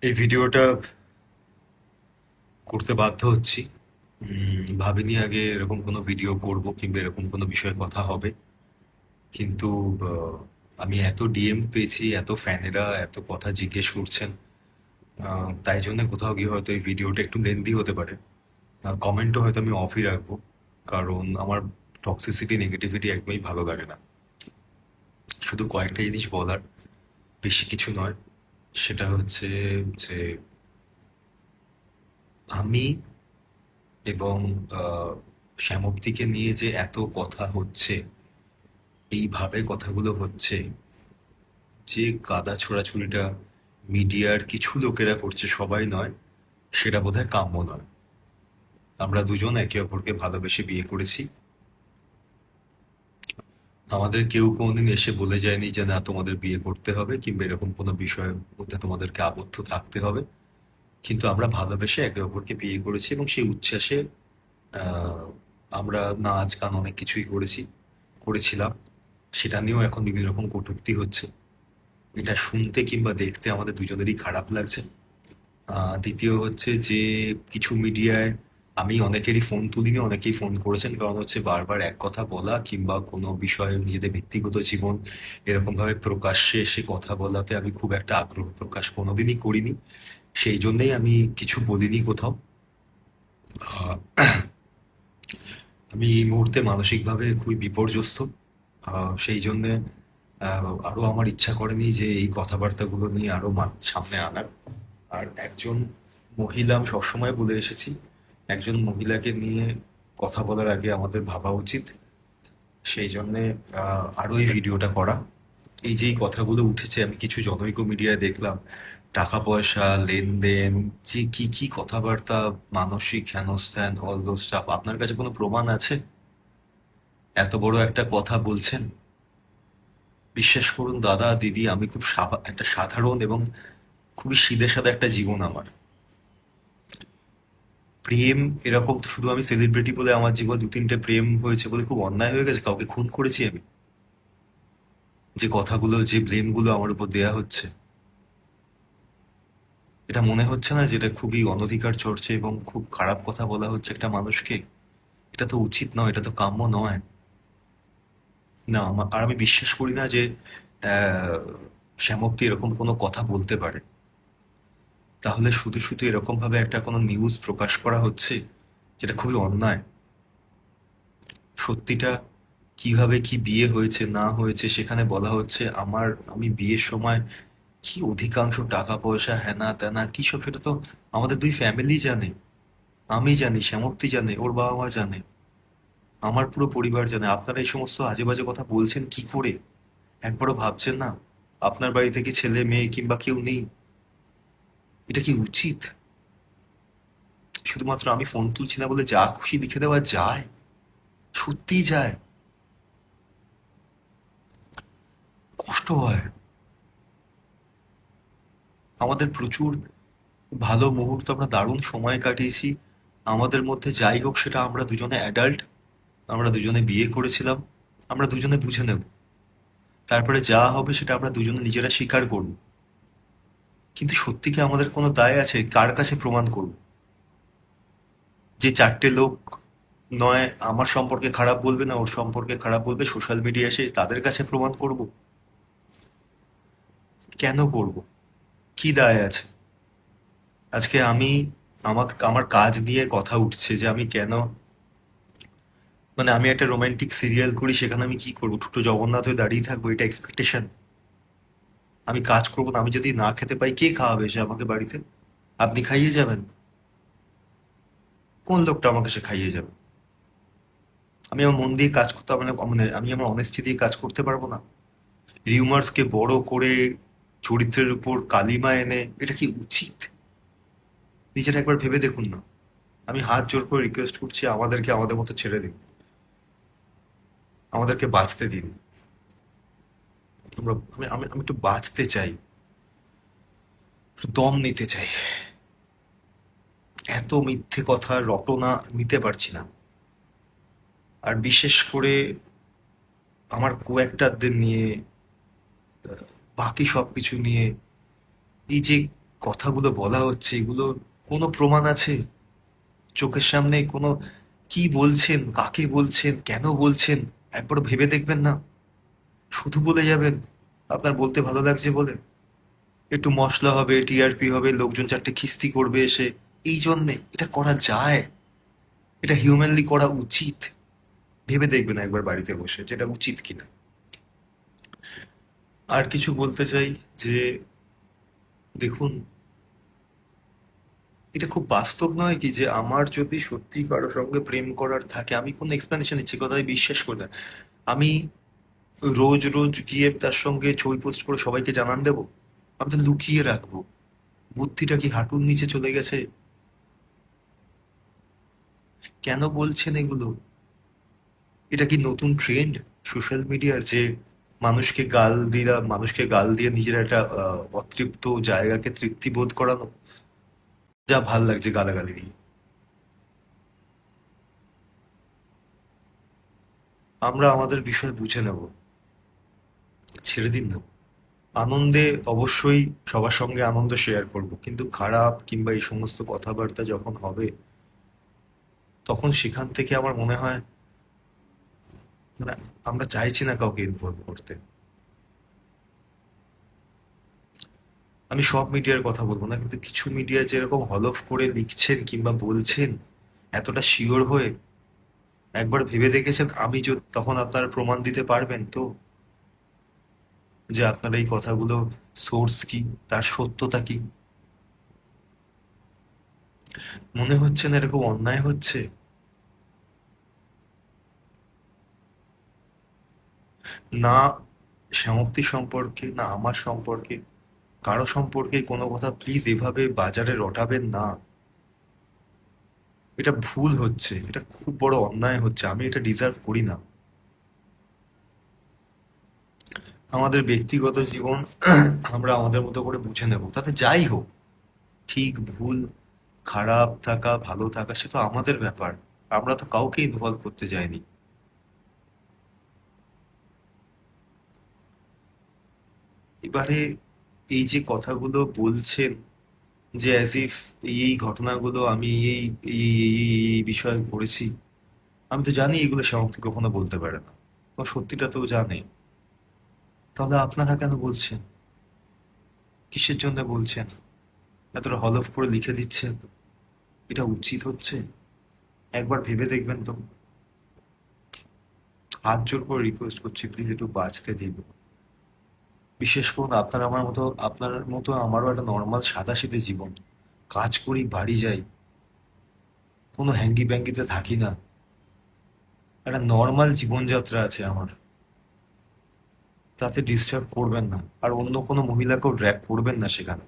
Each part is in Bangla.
এই ভিডিওটা করতে বাধ্য হচ্ছি। ভাবিনি আগে এরকম কোনো ভিডিও করব কিংবা এরকম কোনো বিষয়ে কথা হবে। কিন্তু আহ, আমি এত ডিএম পেয়েছি, এত ফ্যানেরা এত কথা জিজ্ঞেস করছেন। তাই জন্য কোথাও গিয়ে হয়তো এই ভিডিওটা একটু লেন্দি হতে পারে। কমেন্টও হয়তো আমি অফই রাখবো, কারণ আমার টক্সিসিটি নেগেটিভিটি একদমই ভালো লাগে না। শুধু কয়েকটা জিনিস বলার, বেশি কিছু নয়। সেটা হচ্ছে যে আমি এবং শ্যামপ্তিকে নিয়ে যে এত কথা হচ্ছে, এইভাবে কথাগুলো হচ্ছে, যে কাদা ছোড়াছুড়িটা মিডিয়ার কিছু লোকেরা করছে, সবাই নয়, সেটা বোধহয় কাম্য নয়। আমরা দুজন একে অপরকে ভালোবেসে বিয়ে করেছি। আমাদের কেউ কোনোদিন এসে বলে যায়নি যে না তোমাদের বিয়ে করতে হবে কিংবা এরকম কোনো বিষয়ের মধ্যে তোমাদেরকে আবদ্ধ থাকতে হবে। কিন্তু আমরা ভালোবেসে একে অপরকে বিয়ে করেছি এবং সেই উচ্ছ্বাসে আহ, আমরা নাচ গান অনেক কিছুই করেছিলাম। সেটা নিয়েও এখন বিভিন্ন রকম কটূক্তি হচ্ছে। এটা শুনতে কিংবা দেখতে আমাদের দুজনেরই খারাপ লাগছে। দ্বিতীয় হচ্ছে যে কিছু মিডিয়ায় আমি অনেকেরই ফোন তুলিনি, অনেকেই ফোন করেছেন, কারণ হচ্ছে বারবার এক কথা বলা কিংবা কোনো বিষয়ে নিজেদের ব্যক্তিগত জীবন এরকম ভাবে প্রকাশ্যে এসে কথা বলাতে আমি খুব একটা আগ্রহ প্রকাশ কোনোদিনই করিনি। সেই জন্যেই আমি কিছু বলিনি কোথাও। আহ, আমি এই মুহূর্তে মানসিকভাবে খুবই বিপর্যস্ত। সেই জন্যে আরো আমার ইচ্ছা করেনি যে এই কথাবার্তাগুলো নিয়ে আরো সামনে আনার। আর একজন মহিলা, আমি সবসময় বলে এসেছি, একজন মহিলাকে নিয়ে কথা বলার আগে আমাদের ভাবা উচিত। সেই জন্যে আরো এই ভিডিওটা করা। এই যে এই কথাগুলো উঠেছে, আমি কিছু জনৈক মিডিয়ায় দেখলাম, টাকা পয়সা লেনদেন, যে কি কি কথাবার্তা, মানসিক হেনস্থান, অল দোজ স্টাফ। আপনার কাছে কোনো প্রমাণ আছে? এত বড় একটা কথা বলছেন। বিশ্বাস করুন দাদা দিদি, আমি খুব একটা সাধারণ এবং খুবই সিধে সাদা একটা জীবন আমার। প্রেম এরকম তো, শুধু আমি সেলিব্রিটি বলে আমার জীবনে দু তিনটে প্রেম হয়েছে বলে খুব অন্যায় হয়ে গেছে? কাউকে খুন করেছি আমি? যে কথাগুলো, যে ব্লেমগুলো আমার উপর দেয়া হচ্ছে, এটা মনে হচ্ছে না যে এটা খুবই অনধিকার চর্চে এবং খুব খারাপ কথা বলা হচ্ছে একটা মানুষকে? এটা তো উচিত নয়, এটা তো কাম্য নয়। না আর আমি বিশ্বাস করি না যে আহ, শ্যামপ্তি এরকম কোনো কথা বলতে পারে। তাহলে শুধু শুধু এরকম ভাবে একটা কোনো নিউজ প্রকাশ করা হচ্ছে, যেটা খুবই অন্যায়। সত্যিটা, কিভাবে কি বিয়ে হয়েছে না হয়েছে সেখানে বলা হচ্ছে আমি বিয়ের সময় কি অধিকাংশ টাকা পয়সা হেনা তেনা কি সব, সেটা তো আমাদের দুই ফ্যামিলি জানে। আমি জানি, শ্যামপ্তি জানে, ওর বাবা মা জানে, আমার পুরো পরিবার জানে। আপনারা এই সমস্ত আজে বাজে কথা বলছেন কি করে? একবারও ভাবছেন না আপনার বাড়িতে কি ছেলে মেয়ে কিংবা কেউ নেই? এটা কি উচিত? শুধুমাত্র আমি ফোন তুলছি না বলে যা খুশি লিখে দেওয়া যায়? সত্যিই যায়? কষ্ট হয়। আমাদের প্রচুর ভালো মুহূর্ত, আমরা দারুণ সময় কাটিয়েছি। আমাদের মধ্যে যাই হোক, সেটা আমরা দুজনে অ্যাডাল্ট, আমরা দুজনে বিয়ে করেছিলাম, আমরা দুজনে বুঝে নেব। তারপরে যা হবে সেটা আমরা দুজনে নিজেরা স্বীকার করব। কিন্তু সত্যি কি আমাদের কোনো দায় আছে? কার কাছে প্রমাণ করব? যে চারটে লোক নয় আমার সম্পর্কে খারাপ বলবে, না ওর সম্পর্কে খারাপ বলবে, সোশ্যাল মিডিয়া এসে তাদের কাছে প্রমাণ করব? কেন করব? কি দায় আছে? আজকে আমার আমার কাজ নিয়ে কথা উঠছে যে আমি কেন, মানে আমি একটা রোমান্টিক সিরিয়াল করি, সেখানে আমি কি করবো? ছোট জগন্নাথ হয়ে দাঁড়িয়ে থাকবো, এটা এক্সপেকটেশন? আমি কাজ করবো না, আমি যদি না খেতে পাই কে খাওয়াবে এসে আমাকে বাড়িতে? আপনি খাইয়ে যাবেন? কোন লোকটা আমাকে সে খাইয়ে যাবে? আমি আমার মন দিয়ে কাজ করতে হবে না? মানে আমি আমার অনেস্টি দিয়ে কাজ করতে পারবো না? রিউমার্স কে বড় করে চরিত্রের উপর কালিমা এনে, এটা কি উচিত? নিজেটা একবার ভেবে দেখুন না। আমি হাত জোর করে রিকোয়েস্ট করছি, আমাদেরকে আমাদের মতো ছেড়ে দিন, আমাদেরকে বাঁচতে দিন। আমি একটু বাঁচতে চাই, একটু দম নিতে চাই। এত মিথ্যে কথা রটনা নিতে পারছি না। আর বিশেষ করে আমার কো-অ্যাক্টরদের নিয়ে, বাকি সবকিছু নিয়ে, এই যে কথাগুলো বলা হচ্ছে, এগুলো কোনো প্রমাণ আছে চোখের সামনে? কোনো কি বলছেন, কাকে বলছেন, কেন বলছেন? একবার ভেবে দেখবেন না? শুধু বলে যাবেন আপনার বলতে ভালো লাগছে বলে? একটু মশলা হবে, টিআরপি হবে, লোকজন চারটে খিস্তি করবে এসে, এই জন্যে? এটা করা যায়? এটা হিউম্যানলি করা উচিত? ভেবে দেখবেন একবার বাড়িতে বসে যেটা উচিত কিনা। আর কিছু বলতে চাই যে, দেখুন, এটা খুব বাস্তব নয় কি যে আমার যদি সত্যি কারো সঙ্গে প্রেম করার থাকে, আমি কোনো এক্সপ্লেনেশন দিচ্ছি কথায় বিশ্বাস করে না, আমি রোজ রোজ গিয়ে তার সঙ্গে ছবি পোস্ট করে সবাইকে জানান দেবো? আমি তো লুকিয়ে রাখবো। বুদ্ধিটা কি হাঁটুর নিচে চলে গেছে? কেন বলছেন এগুলো? এটা কি নতুন ট্রেন্ড সোশ্যাল মিডিয়ার, যে মানুষকে গাল দিয়ে নিজের একটা অতৃপ্ত জায়গাকে তৃপ্তি বোধ করানো? যা ভাল লাগছে গালাগালি দিয়ে। আমরা আমাদের বিষয় বুঝে নেব, ছেড়ে দিন না। আনন্দে অবশ্যই সবার সঙ্গে আনন্দ শেয়ার করব, কিন্তু খারাপ কিংবা এই সমস্ত কথাবার্তা যখন হবে, তখন সেখান থেকে আমার মনে হয়, মানে, আমরা চাইছি না কাউকে ইনভলভ করতে। আমি সব মিডিয়ার কথা বলবো না, কিন্তু কিছু মিডিয়া যেরকম হলফ করে লিখছেন কিংবা বলছেন এতটা শিওর হয়ে, একবার ভেবে দেখেছেন আমি যদি তখন আপনারা প্রমাণ দিতে পারবেন তো যে আপনার এই কথাগুলো সোর্স কি, তার সত্যতা কি? মনে হচ্ছে না এরকম অন্যায় হচ্ছে? না শ্যামপ্তি সম্পর্কে, না আমার সম্পর্কে, কারো সম্পর্কে কোনো কথা প্লিজ এভাবে বাজারে রটাবেন না। এটা ভুল হচ্ছে, এটা খুব বড় অন্যায় হচ্ছে, আমি এটা ডিজার্ভ করি না। আমাদের ব্যক্তিগত জীবন আমরা আমাদের মতো করে বুঝে নেব, তাতে যাই হোক, ঠিক ভুল, খারাপ থাকা ভালো থাকা সে তো আমাদের ব্যাপার। আমরা তো কাউকে ইনভলভ করতে যাইনি। এবারে এই যে কথাগুলো বলছেন, যে অ্যাজ ইফ এই ঘটনাগুলো আমি এই বিষয়ে করেছি, আমি তো জানি এগুলো শ্যামক কখনো বলতে পারে না, তো সত্যিটা তো জানে। তাহলে আপনারা কেন বলছেন? কিসের জন্য বলছেন? এতটা হলফ করে লিখে দিচ্ছেন? এটা উচিত হচ্ছে? একবার ভেবে দেখবেন তো। হাত জোর করে রিকোয়েস্ট করছি, প্লিজ একটু বাঁচতে দিন। বিশেষ করুন আপনার মতো আমারও একটা নর্মাল সাদাসিধে জীবন। কাজ করি, বাড়ি যাই, কোনো হ্যাঙ্গি প্যাঙ্গিতে থাকি না। একটা নর্মাল জীবনযাত্রা আছে আমার। তাতে ডিস্টার্ব করবেন না, আর অন্য কোনো মহিলাকেও ড্র্যাগ করবেন না সেখানে।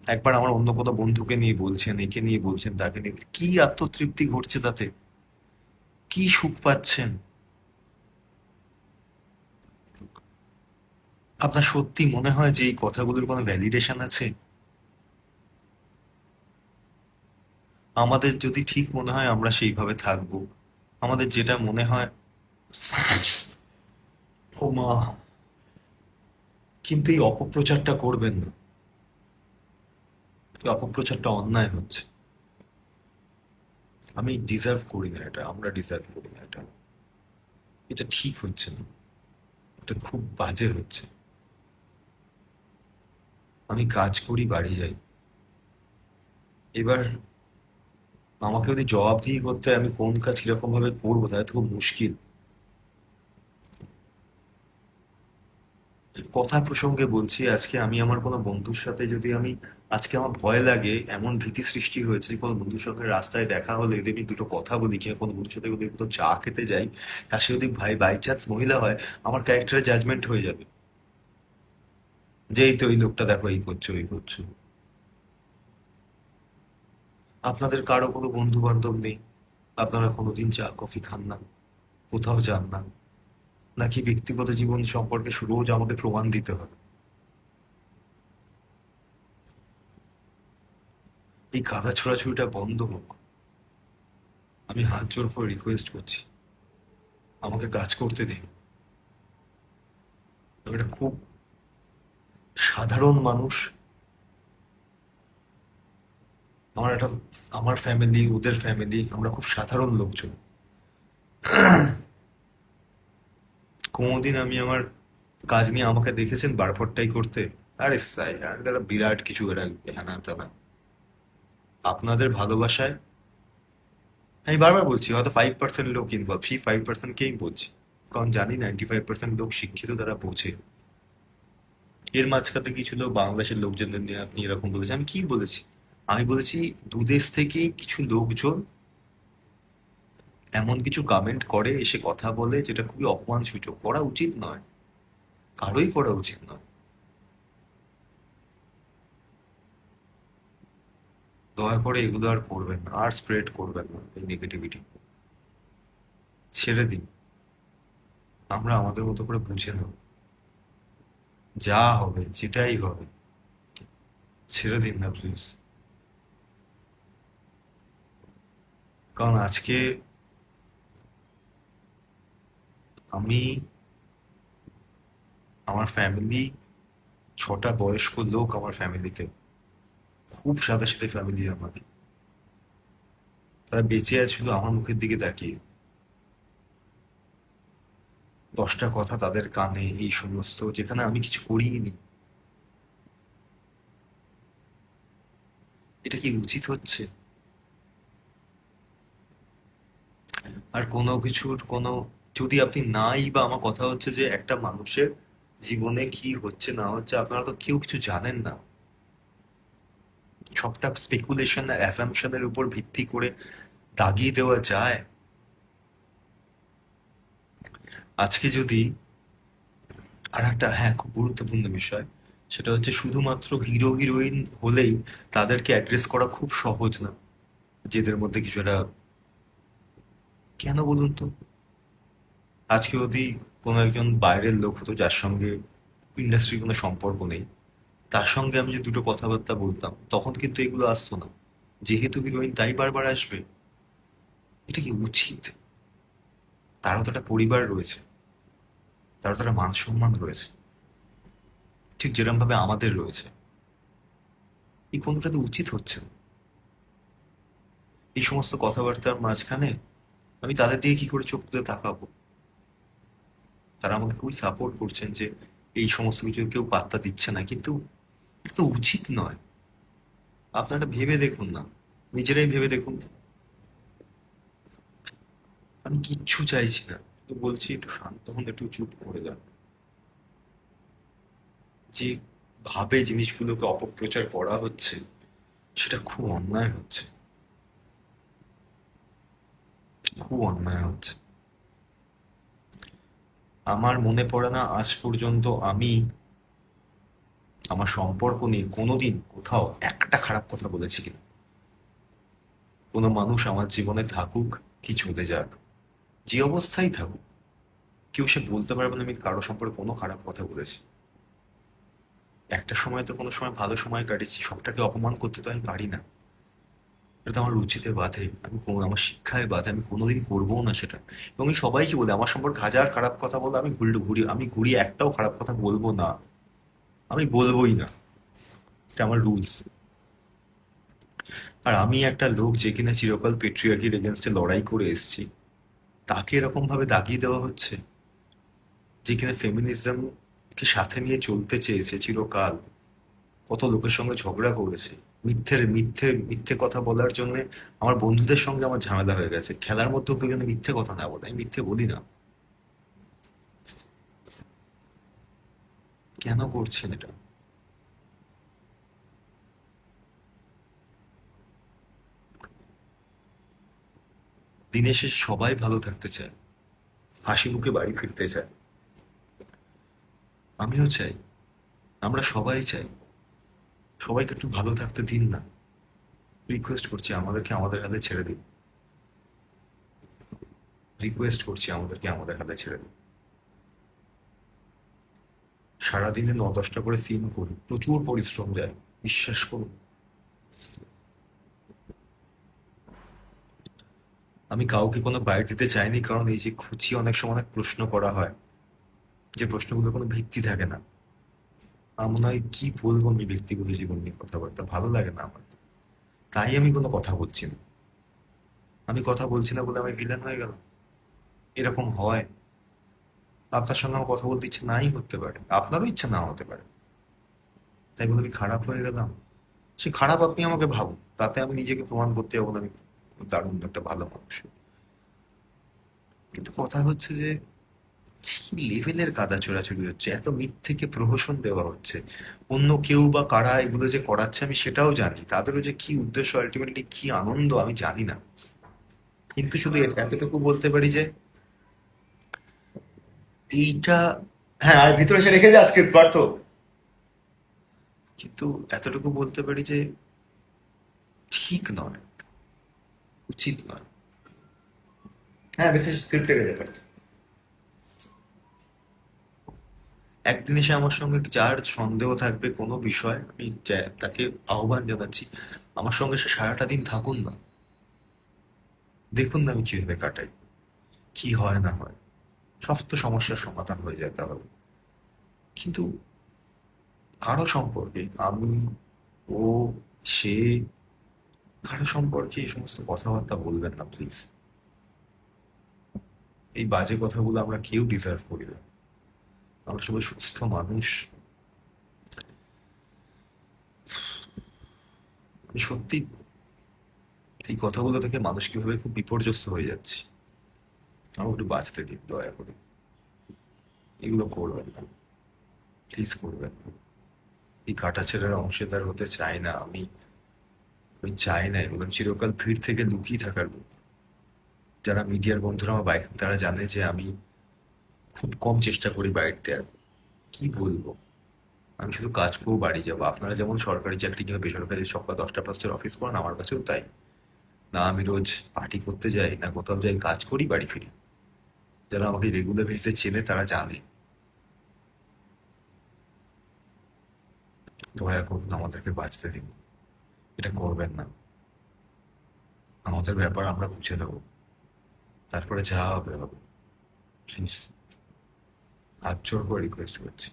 একবার আমার অন্য কোনো বন্ধুকে নিয়ে বলছেন, একে নিয়ে বলছেন, তাকে নিয়ে কি আত্মতৃপ্তি ঘটছে তাতে? কি সুখ পাচ্ছেন? আপনার সত্যি মনে হয় যে এই কথাগুলোর কোনো ভ্যালিডেশন আছে? আমাদের যদি ঠিক মনে হয় আমরা সেইভাবে থাকবো। আমাদের যেটা মনে হয়, ও মা, কিন্তু এই অপপ্রচারটা করবেন না। এই অপপ্রচারটা অন্যায় হচ্ছে। আমি ডিজার্ভ করি না এটা, আমরা ডিজার্ভ করি না এটা। এটা ঠিক হচ্ছে না, এটা খুব বাজে হচ্ছে। আমি কাজ করি, বাড়ি যাই। এবার আমাকে যদি জবাবদিহি করতে হয় আমি কোন কাজ কিরকম ভাবে করবো, তাহলে তো খুব মুশকিল। কথা প্রসঙ্গে বলছি, আজকে আমি আমার কোনো বন্ধুর সাথে যদি আমি, আজকে আমার ভয় লাগে, এমন ভীতি সৃষ্টি হয়েছে যে কোনো বন্ধুর সঙ্গে রাস্তায় দেখা হলে যদি আমি দুটো কথা বলি কিংবা কোনো বন্ধুর সাথে যদি কোথাও চা খেতে যাই, আর সে যদি ভাই বাই চান্স মহিলা হয়, আমার ক্যারেক্টারে জাজমেন্ট হয়ে যাবে যে এই তো এই লোকটা দেখো এই করছো এই করছো। আপনাদের কারো কোনো বন্ধু বান্ধব নেই? আপনারা কোনোদিন চা কফি খান না, কোথাও যান না? নাকি ব্যক্তিগত জীবন সম্পর্কে রোজ আমাকে প্রমাণ দিতে হবে? এই গাধা ছোড়াছুড়িটা বন্ধ হোক। আমি হাত জোর করে রিকোয়েস্ট করছি, আমাকে কাজ করতে দিন। আমি একটা খুব সাধারণ মানুষ, আমার একটা আমার ফ্যামিলি, ওদের ফ্যামিলি, আমরা খুব সাধারণ লোকজন। কোনোদিন আমি আমার কাজ নিয়ে আমাকে দেখেছেন বাড়াপড়টাই করতে? আরে সাই আর তারা বিরাট কিছু এরা হ্যানা ত্যানা। আপনাদের ভালোবাসায় আমি বারবার বলছি, হয়তো 5% লোক ইনভলভ, সেই 5%কেই বলছি, কারণ জানি 95% লোক শিক্ষিত, তারা বোঝে। এর মাঝখানে কিছু লোক বাংলাদেশের লোকজনদের নিয়ে আপনি এরকম বলেছেন, আমি কি বলেছি? আমি বলেছি দুদেশ থেকে কিছু লোকজন এমন কিছু কমেন্ট করে, এসে কথা বলে, যেটা খুবই অপমানসূচক, করা উচিত নয়, কারোই করা উচিত নয়। দয়া করে এগুলো আর করবেন না, আর স্প্রেড করবেন না এই নেগেটিভিটি। ছেড়ে দিন, আমরা আমাদের মতো করে বুঝে নেব, যা হবে যেটাই হবে, ছেড়ে দিন না প্লিজ। কারণ আজকে আমি, আমার ফ্যামিলি, 6টা বয়স্ক লোক আমার ফ্যামিলিতে, খুব সাদা সাথে ফ্যামিলি আমার, তারা বেঁচে আছে শুধু আমার মুখের দিকে তাকিয়ে। 10টা কথা তাদের কানে, এই সমস্ত, যেখানে আমি কিছু করিনি। এটা কি উচিত হচ্ছে? আর কোনো কিছুর কোনো, যদি আপনি নাই, বা আমার কথা হচ্ছে যে একটা মানুষের জীবনে কি হচ্ছে না হচ্ছে আপনারা তো কেউ কিছু জানেন না। সবটা স্পেকুলেশন আর অ্যাসাম্পশনের উপর ভিত্তি করে দাগিয়ে দেওয়া যায়। আজকে যদি, আর একটা, হ্যাঁ, খুব গুরুত্বপূর্ণ বিষয়, সেটা হচ্ছে শুধুমাত্র হিরো হিরোইন হলেই তাদেরকে অ্যাড্রেস করা খুব সহজ না, যেদের মধ্যে কিছু একটা, কেন বলুন তো? আজকে যদি কোনো একজন বাইরের লোক হতো, যার সঙ্গে ইন্ডাস্ট্রির কোনো সম্পর্ক নেই, তার সঙ্গে আমি যে দুটো কথাবার্তা বলতাম, তখন কিন্তু এগুলো আসতো না। যেহেতু হিরোইন, তাই বারবার আসবে? এটা কি উচিত? তারও তো একটা পরিবার রয়েছে, তারও তো একটা মান সম্মান রয়েছে, ঠিক যেরকম ভাবে আমাদের রয়েছে। এই কোনটা তো উচিত হচ্ছে না। এই সমস্ত কথাবার্তার মাঝখানে আমি তাদের দিকে কি করে চোখ তুলে তাকাবো? তারা আমাকে খুবই সাপোর্ট করছেন যে এই সমস্ত কিছু কেউ পাত্তা দিচ্ছে না, কিন্তু এটা তো উচিত নয়। আপনারা ভেবে দেখুন না, নিজেরাই ভেবে দেখুন। আমি কিচ্ছু চাইছি না, তো বলছি একটু শান্ত হন, একটু চুপ করে যান। যে ভাবে জিনিসগুলোকে অপপ্রচার করা হচ্ছে, সেটা খুব অন্যায় হচ্ছে, খুব অন্যায় হচ্ছে। আমার মনে পড়ে না আজ পর্যন্ত আমি আমার সম্পর্ক নিয়ে কোনোদিন কোথাও একটা খারাপ কথা বলেছি কিনা। কোনো মানুষ আমার জীবনে থাকুক কি চলে যাক, যে অবস্থায় থাকুক, কেউ সে বলতে পারবে না আমি কারো সম্পর্কে কোনো খারাপ কথা বলেছি। একটা সময় তো কোনো সময় ভালো সময় কাটিয়েছি, সবটাকে অপমান করতে তো আমি পারি না। এটা তো আমার রুচিতে বাধে, আমি আমার শিক্ষায় বাধে, আমি কোনোদিন করবো না সেটা। এবং আমি সবাইকে বলি, আমার সম্পর্কে হাজার খারাপ কথা বলে আমি ঘুরি একটাও খারাপ কথা বলবো না, আমি বলবোই না। এটা আমার রুলস। আর আমি একটা লোক যে কিনা চিরকাল পেট্রিয়ার্কির এগেনস্টে লড়াই করে এসেছি, তাকে এরকম ভাবে দাগিয়ে দেওয়া হচ্ছে, যে কিনা ফেমিনিজমকে সাথে নিয়ে চলতে চেয়েছে চিরকাল, কত লোকের সঙ্গে ঝগড়া করেছে, মিথ্যে কথা বলার জন্য আমার বন্ধুদের সঙ্গে আমার ঝামেলা হয়ে গেছে, খেলার মধ্যেও কেউ যেন মিথ্যে কথা না বলে, আমি মিথ্যে বলি না। কেন করছেন এটা? দিনের শেষে সবাই ভালো থাকতে চায়, হাসি মুখে বাড়ি ফিরতে চায়। আমিও চাই, আমরা সবাই চাই। সবাইকে একটু ভালো থাকতে দিন না, রিকোয়েস্ট করছি আমাদেরকে আমাদের হাতে ছেড়ে দিন, রিকোয়েস্ট করছি আমাদেরকে আমাদের হাতে ছেড়ে দিন। সারাদিনে 9-10টা করে সিন করি, প্রচুর পরিশ্রম যায়, বিশ্বাস করুন। আমি কাউকে কোনো বাইট দিতে চাইনি, কারণ এই যে খুঁচিয়ে অনেক সময় অনেক প্রশ্ন করা হয়, যে প্রশ্নগুলোর কোনো ভিত্তি থাকে না। আমার মনে হয় কি বলবো আমি ব্যক্তিগত জীবন নিয়ে কথাবার্তা, ভালো লাগে না আমার। তাই আমি কোনো কথা বলছি না। আমি কথা বলছি না বলে আমি ভিলেন হয়ে গেলাম? এরকম হয়? আপনার সঙ্গে আমার কথা বলতে ইচ্ছে নাই হতে পারে, আপনারও ইচ্ছা না হতে পারে, তাই বলে আমি খারাপ হয়ে গেলাম? সে খারাপ আপনি আমাকে ভাবুন, তাতে আমি নিজেকে প্রমাণ করতে যাবো না আমি দারুণ একটা ভালো মানুষ। কিন্তু কথা হচ্ছে যে কি লেভেলের কাদা ছোড়াছুড়ি হচ্ছে, এত মিথ্যেকে প্রহসন দেওয়া হচ্ছে। অন্য কেউ বা কারা এগুলো যে করাচ্ছে আমি সেটাও জানি, তাদেরও যে কি উদ্দেশ্য, আলটিমেটলি কি আনন্দ আমি জানি না। কিন্তু শুধু এতটুকু বলতে পারি যে এইটা, হ্যাঁ আর ভিতরে সে রেখে যা স্ক্রিপ্ট পার্থ। কিন্তু এতটুকু বলতে পারি যে ঠিক নয়, উচিত নয়। হ্যাঁ বিশেষ স্ক্রিপ্ট রেখে যা পার্থ। একদিন এসে আমার সঙ্গে যার সন্দেহ থাকবে কোনো বিষয়, আমি তাকে আহ্বান জানাচ্ছি আমার সঙ্গে সে সারাটা দিন থাকুন না, দেখুন না আমি কিভাবে কাটাই, কি হয় না হয়। সব তো সমস্যার সমাধান হয়ে যায় তাহলে। কিন্তু কারো সম্পর্কে আমি, ও, সে, কারো সম্পর্কে এই সমস্ত কথাবার্তা বলবেন না প্লিজ। এই বাজে কথাগুলো আমরা কেউ ডিজার্ভ করি না। আমরা সবাই সুস্থ মানুষ। আমি সত্যি এই কথাগুলো থেকে মানুষ কিভাবে খুব বিপর্যস্ত হয়ে যাচ্ছি। আমার একটু বাঁচতে দিন দয়া করে। এগুলো করবেন না, প্লিজ করবেন না। এই কাটাছেঁড়ার অংশীদার হতে চাই না আমি। আমি চাই না এগুলো, আমি চিরকাল ভিড় থেকে লুকিয়ে থাকার লোক। যারা মিডিয়ার বন্ধুরা আমার বাইরে, তারা জানে যে আমি খুব কম চেষ্টা করি বাইরে দেওয়ার। কি বলবো, আমি শুধু কাজ করবো বাড়ি যাবো। আপনারা যেমন সরকারি চাকরি কিংবা বেসরকারি সকাল 10টা 5টার অফিস করেন, আমার কাছেও তাই। না আমি রোজ পার্টি করতে যাই, না কোথাও যাই, কাজ করি বাড়ি ফিরি। যারা আমাকে রেগুলার বেসিসে চেনে তারা জানে। দয়া করুন আমাদেরকে বাঁচতে দিন, এটা করবেন না। আমাদের ব্যাপার আমরা বুঝে নেবো, তারপরে যা হবে হবে। প্লিজ, হাত জোর করে রিকোয়েস্ট করছি,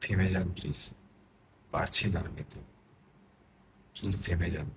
থেমে যান প্লিজ। পারছি না আমি তো, প্লিজ থেমে যান।